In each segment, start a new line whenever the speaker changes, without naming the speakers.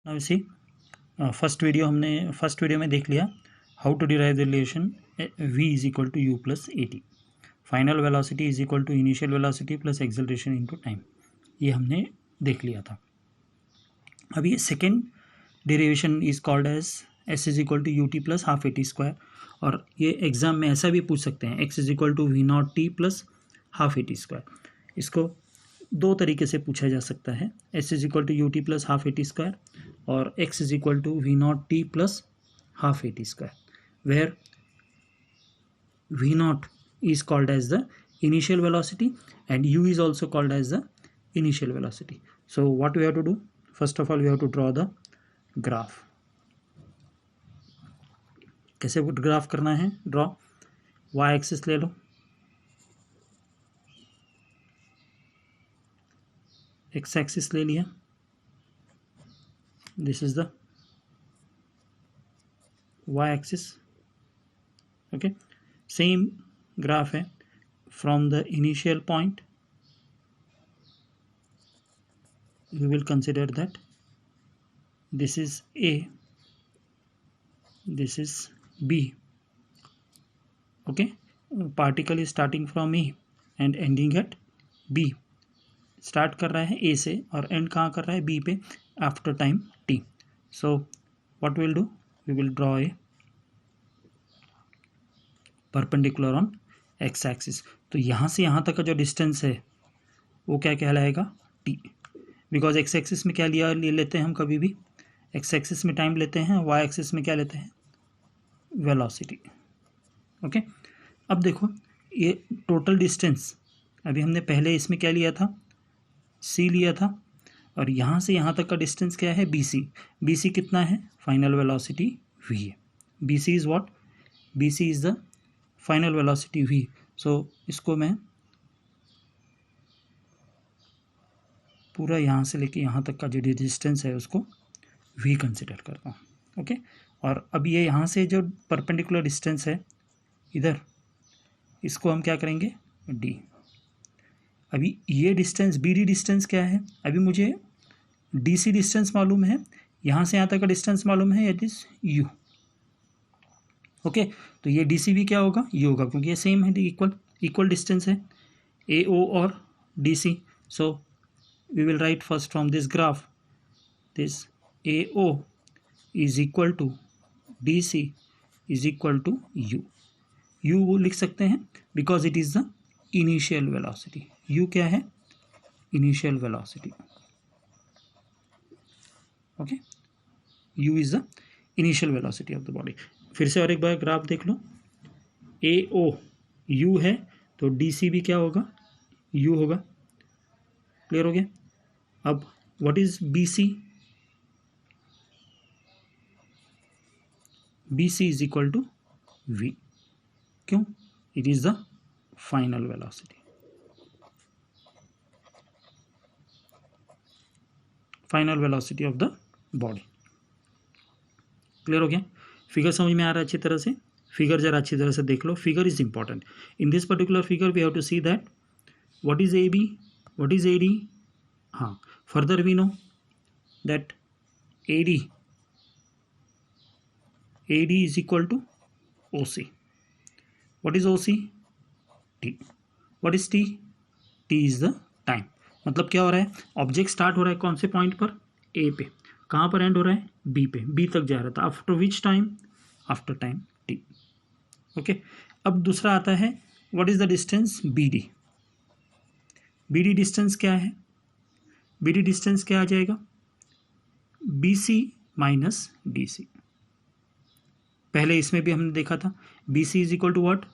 Now see first video में देख लिया how to derive the relation v is equal to u plus a t, final velocity is equal to initial velocity plus acceleration into time, ये हमने देख लिया था। अब ये second derivation is called as s is equal to u t plus half a t square, और ये exam में ऐसा भी पूछ सकते हैं x is equal to v naught t plus half a t square. इसको दो तरीके से पूछा जा सकता है, s is equal to u t plus half a t square और x is equal to v naught t plus half a t square, where v naught is called as the initial velocity and u is also called as the initial velocity. So what we have to do, first of all we have to draw the graph. कैसे graph करना है, draw y axis ले लो, x axis ले लिया, this is the y axis, okay. Same graph है from the initial point, we will consider that this is A, this is B, okay. Particle is starting from A and ending at B, start कर रहा है A से और end कहाँ कर रहा है B पे after time t. So what we will do, we will draw a perpendicular on x axis. तो यहाँ से यहाँ तक का जो डिस्टेंस है वो क्या कहलाएगा, t, बिकॉज एक्स एक्सिस में क्या ले लेते हैं हम, कभी भी एक्स एक्सिस में टाइम लेते हैं, वाई एक्सिस में क्या लेते हैं, वेलोसिटी, ओके। अब देखो ये टोटल डिस्टेंस, अभी हमने पहले इसमें क्या लिया था, c लिया था, और यहाँ से यहाँ तक का डिस्टेंस क्या है, bc, bc कितना है, फाइनल वेलोसिटी v है, bc is what, bc is the final velocity v। सो इसको मैं पूरा यहाँ से लेके यहाँ तक का जो डिस्टेंस है उसको v कंसिडर करता हूँ, ओके। और अब ये यहाँ से जो परपेंडिकुलर डिस्टेंस है इधर, इसको हम क्या करेंगे, d। अभी ये डिस्टेंस bd डिस्टेंस क्या है, अभी मुझे dc डिस्टेंस मालूम है, यहाँ से यहाँ तक का डिस्टेंस मालूम है, इट इज़ u, ओके। तो ये dc भी क्या होगा, u होगा, क्योंकि ये सेम है, इक्वल डिस्टेंस है ao और dc। So we will write first from this graph, this AO is equal to DC is equal to U. U वो लिख सकते हैं because it is the initial velocity. U क्या है, initial velocity, okay. U is the initial velocity of the body. फिर से और एक बार ग्राफ देख लो, AO U है तो DC भी क्या होगा, U होगा, क्लियर हो गया। अब what is BC, BC is equal to V, क्यों, it is the final velocity, final velocity of the body, clear हो गया। फिगर समझ में आ रहा है अच्छी तरह से, फिगर जरा अच्छी तरह से देख लो, figure is important. In this particular figure we have to see that what is AB, what is AD, हाँ, further we know that AD is equal to OC. What is OC? T. What is T? T is the time. मतलब क्या हो रहा है, object start हो रहा है कौन से पॉइंट पर, A पे, कहाँ पर एंड हो रहा है, B पे, B तक जा रहा था, after which time, after time T, okay. अब दूसरा आता है what is the distance BD, BD distance क्या है, BD डिस्टेंस क्या आ जाएगा, BC माइनस DC। पहले इसमें भी हमने देखा था BC is equal to what,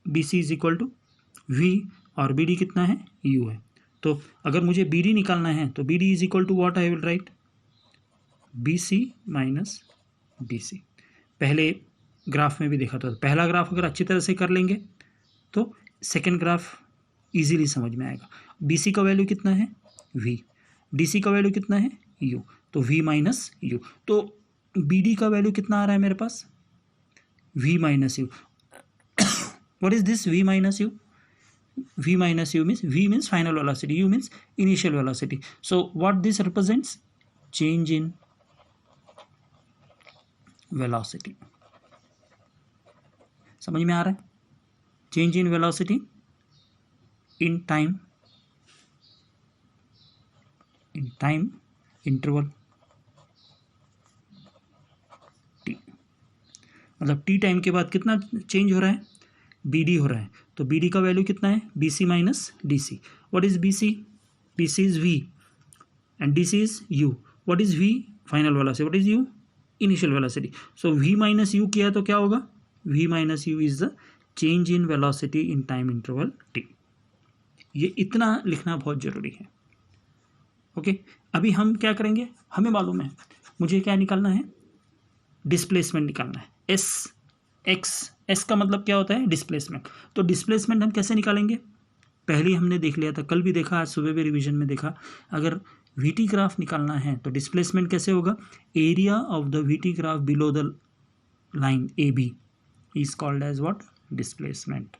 BC is equal to V और BD कितना है, U है। तो अगर मुझे BD निकालना है तो BD is equal to what, I will write BC minus DC। पहले ग्राफ में भी देखा था, पहला ग्राफ अगर अच्छी तरह से कर लेंगे तो सेकेंड ग्राफ इजीली समझ में आएगा। BC का वैल्यू कितना है, V, DC का वैल्यू कितना है, U, तो V माइनस U, तो BD का वैल्यू कितना आ रहा है मेरे पास, V minus U। What is this V minus U, V minus U means V means final velocity, U means initial velocity. So what this represents, change in velocity. समझ में आ रहा है? Change in velocity in time interval T. मतलब T time के बाद कितना change हो रहा है? BD हो रहा है। तो BD का वैल्यू कितना है? BC minus DC। What is BC? BC is V and DC is U. What is V? Final velocity. What is U? Initial velocity. So V minus U किया तो क्या होगा? V minus U is the change in velocity in time interval T. ये इतना लिखना बहुत जरूरी है। ओके, अभी हम क्या करेंगे? हमें मालूम है, मुझे क्या निकालना है? डिस्प्लेसमेंट निकालना है। S का मतलब क्या होता है? डिस्प्लेसमेंट। तो डिस्प्लेसमेंट हम कैसे निकालेंगे? पहले हमने देख लिया था, कल भी देखा, आज सुबह भी रिवीजन में देखा। अगर VT ग्राफ निकालना है तो डिस्प्लेसमेंट कैसे होगा? Area of the VT graph below the line AB is called as what? Displacement.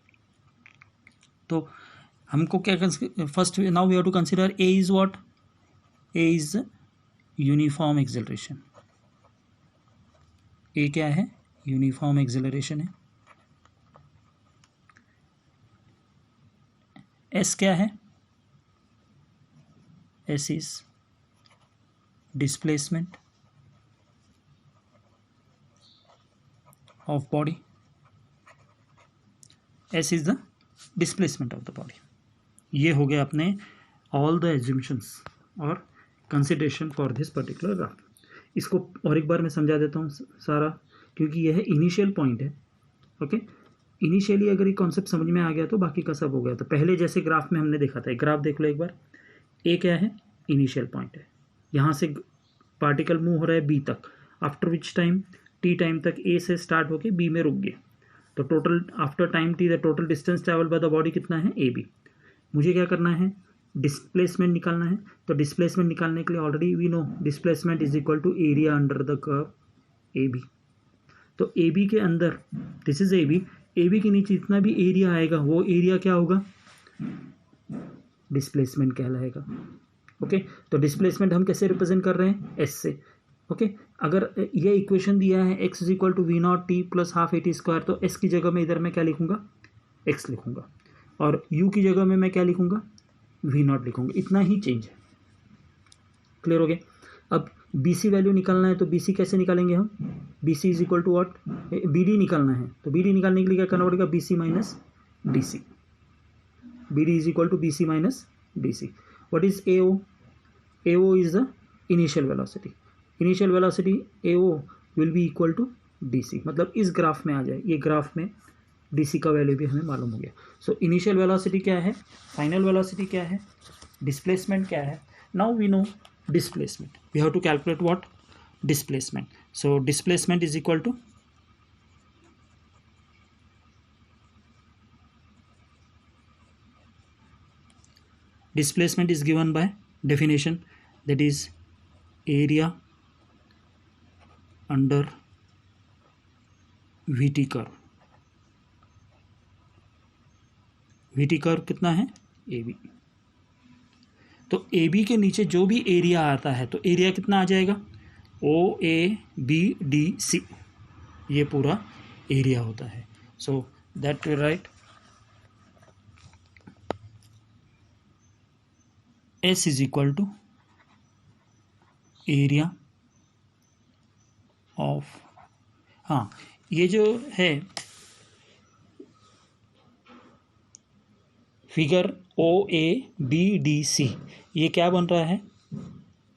तो हमको क्या first now we have to consider A is what? A is uniform acceleration. A क्या है? यूनिफॉर्म एक्सेलरेशन है। S क्या है? S is displacement of body. S is the displacement of the body. ये हो गया अपने all the assumptions और consideration for this particular graph. इसको और एक बार मैं समझा देता हूँ सारा, क्योंकि यह इनिशियल पॉइंट है। ओके, इनिशियली अगर ये कॉन्सेप्ट समझ में आ गया तो बाकी का सब हो गया। तो पहले जैसे ग्राफ में हमने देखा था, एक ग्राफ देख लो एक बार। ए क्या है? इनिशियल पॉइंट है। यहाँ से पार्टिकल मूव हो रहा है B तक, after which time? T time तक A से स्टार्ट होके B में रुक गया। तो total after time T the total distance travel by the body कितना है? AB। मुझे क्या करना है? डिस्प्लेसमेंट निकालना है। तो डिस्प्लेसमेंट निकालने के लिए already we know displacement is equal to area under the curve AB। तो AB के अंदर, दिस इज AB के नीचे जितना भी एरिया आएगा वो एरिया क्या होगा? डिस्प्लेसमेंट कहलाएगा। ओके, तो डिस्प्लेसमेंट हम कैसे रिप्रेजेंट कर रहे हैं? S से। ओके, अगर ये इक्वेशन दिया है x is equal to V0T plus half AT square, तो S की जगह में इधर मैं क्या लिखूंगा? X लिखूंगा, और U की जगह में मैं क्या लिखूंगा? V0 लिखूंगा। इतना ही चेंज है। क्लियर हो गया? अब BC वैल्यू निकालना है, तो BC कैसे निकालेंगे हम? BC is equal to what? BD निकालना है, तो BD निकालने के लिए क्या करना पड़ेगा? BC minus DC। BD is equal to BC minus DC। What is AO? AO is the initial velocity. Initial velocity AO will be equal to DC। मतलब इस ग्राफ में आ जाए, ये ग्राफ में DC का वैल्यू भी हमें मालूम हो गया। सो इनिशियल वेलोसिटी क्या है? फाइनल वेलोसिटी क्या है? डिस्प्लेसमेंट क्या है? Now we know displacement. We have to calculate what? Displacement. So displacement is equal to displacement is given by definition, that is area under VT curve. VT curve कितना है? AB। तो AB के नीचे जो भी area आता है तो एरिया कितना आ जाएगा? OABDC, ये पूरा एरिया होता है। So that will write S is equal to area of, हाँ ये जो है फिगर OABDC, ये क्या बन रहा है?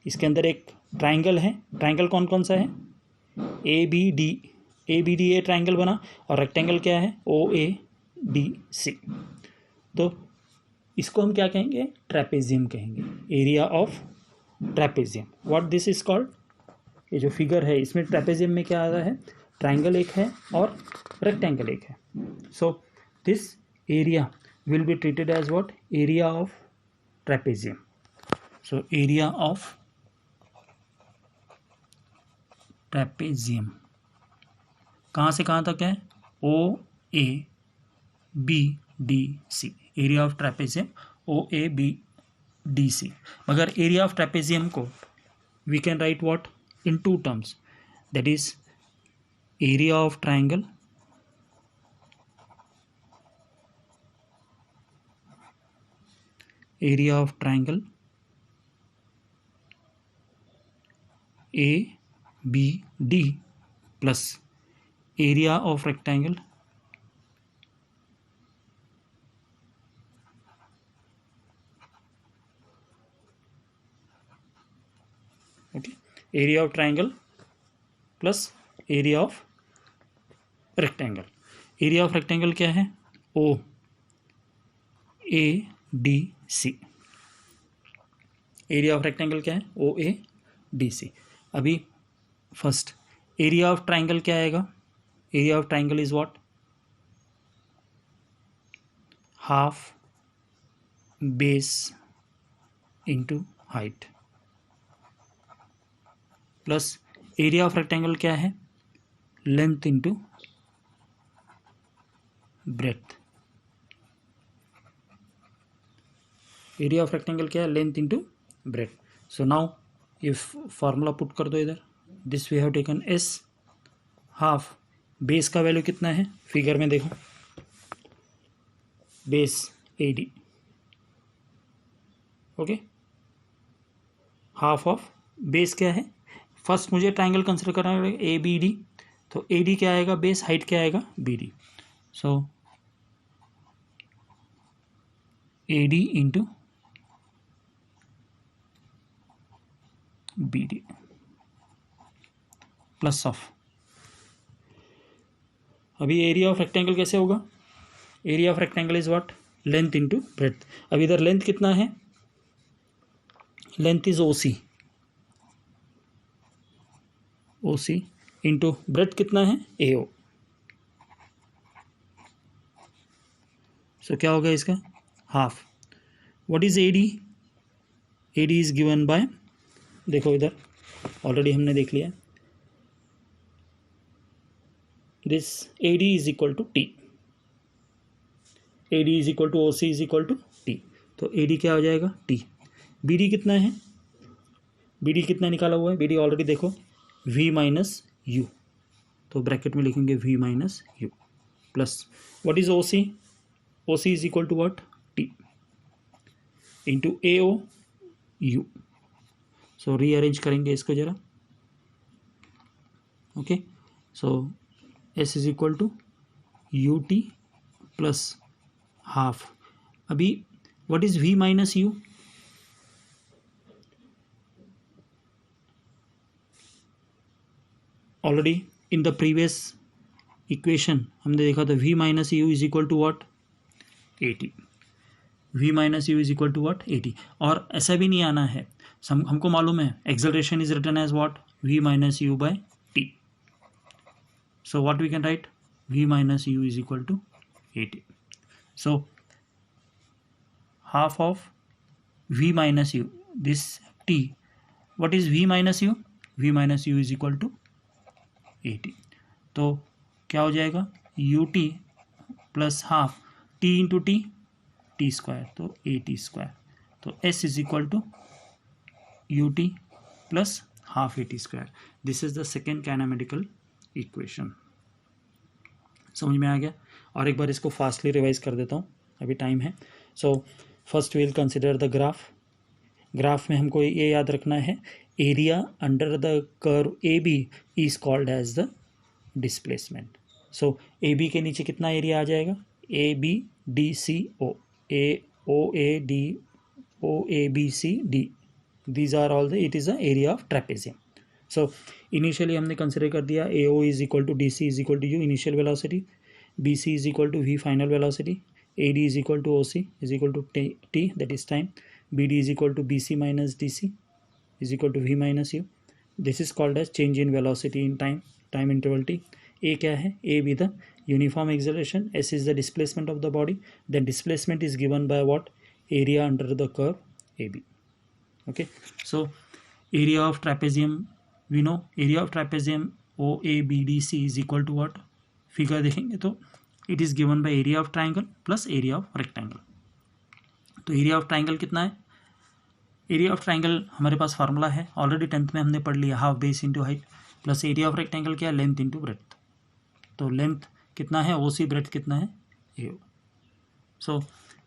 इसके अंदर एक ट्राइंगल है। ट्राइंगल कौन कौन सा है? ABD ये ट्राइंगल बना, और रेक्टेंगल क्या है? OADC। तो इसको हम क्या कहेंगे? ट्रेपेजियम कहेंगे। Area of trapezium. What this is called? ये जो फिगर है इसमें ट्रेपेजियम में क्या आ रहा है? ट्राइंगल एक है और रेक्टेंगल एक है। So this area will be treated as what? Area of trapezium. So area of trapezium कहाँ से कहाँ तक है? OABDC। Area of trapezium OABDC। मगर एरिया ऑफ ट्रेपेजियम को we can write what in two terms, that is area of triangle ABD plus area of rectangle okay, area of triangle plus area of rectangle. Area of rectangle क्या है? OADC. Area of rectangle क्या है? OADC. अभी first area of triangle क्या आएगा? Area of triangle is what? Half base into height plus area of rectangle क्या है? Length into breadth. Area of rectangle क्या है? Length into breadth. So now if formula put कर दो इधर, this we have taken s. Half base का value कितना है? फिगर में देखो, base AD. Okay, half of base क्या है? फर्स्ट मुझे ट्राइंगल कंसिडर करना है ABD, तो AD क्या आएगा? बेस. हाइट क्या आएगा? BD. So AD into BD plus of. अभी एरिया ऑफ रेक्टेंगल कैसे होगा? Area of rectangle is what? Length into breadth. अब इधर लेंथ कितना है? Length is OC into breadth कितना है? AO. सो क्या होगा इसका? Half. What is AD? AD is given by, देखो इधर ऑलरेडी हमने देख लिया, this AD is equal to T. AD is equal to OC is equal to T. तो AD क्या हो जाएगा? T. BD कितना है? BD कितना निकाला हुआ है? BD ऑलरेडी देखो, V माइनस U, तो ब्रैकेट में लिखेंगे V minus U plus what is OC? OC is equal to what? T into AO U. So rearrange करेंगे इसको जरा. Okay, so S is equal to UT plus half. अभी what is V minus U? Already in the previous equation हमने देखा था V minus U is equal to what? 80. V minus U is equal to what? 80. और ऐसा भी नहीं आना है, हमको मालूम है acceleration is written as what? V minus U by T. So what we can write? V minus U is equal to 80. So half of V minus U, this T. What is V minus U? V minus U is equal to 80. तो क्या हो जाएगा? UT plus half T into T square, तो AT square. तो S is equal to UT plus half AT square. This is the second kinematical equation. समझ में आ गया? और एक बार इसको फास्टली रिवाइज कर देता हूँ, अभी टाइम है. So first we will consider the graph. Graph में हमको ये याद रखना है, area under the curve AB is called as the displacement. So AB के नीचे कितना एरिया आ जाएगा? ABDCO, OABCD. These are all the, it is the area of trapezium. So initially हमने कंसिडर कर दिया AO is equal to DC is equal to U initial velocity, BC is equal to V final velocity, AD is equal to OC is equal to T that is time, BD is equal to BC minus DC is equal to V minus U. This is called as change in velocity in time interval T. A क्या है? A be the uniform acceleration, S is the displacement of the body, then displacement is given by what? Area under the curve AB. Okay, so area of trapezium, we know area of trapezium OABDC is equal to what? Figure देखेंगे तो it is given by area of triangle plus area of rectangle. तो area of triangle कितना है? Area of triangle हमारे पास formula है, already 10th में हमने पढ़ लिया, half base into height plus area of rectangle क्या है, लेंथ इंटू ब्रेड्थ। तो लेंथ कितना है ओ सी, ब्रेड्थ कितना है A O. So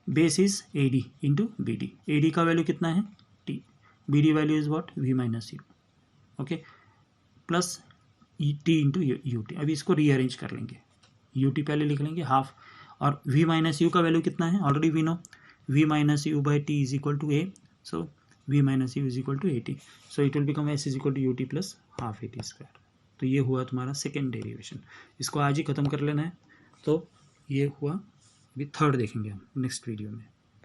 base is A D into B D. A D का वैल्यू कितना है T, B D value is what V minus U, okay, plus T into U T. अभी इसको rearrange कर लेंगे, U T पहले लिख लेंगे हाफ, और वी माइनस यू का वैल्यू कितना है already we know, v minus u by t is equal to a, so v minus u is equal to a t, so it will become s is equal to u t plus half a t square. तो ये हुआ तुम्हारा second derivation, इसको आज ही खत्म कर लेना है। तो ये हुआ, अभी थर्ड देखेंगे हम नेक्स्ट वीडियो में।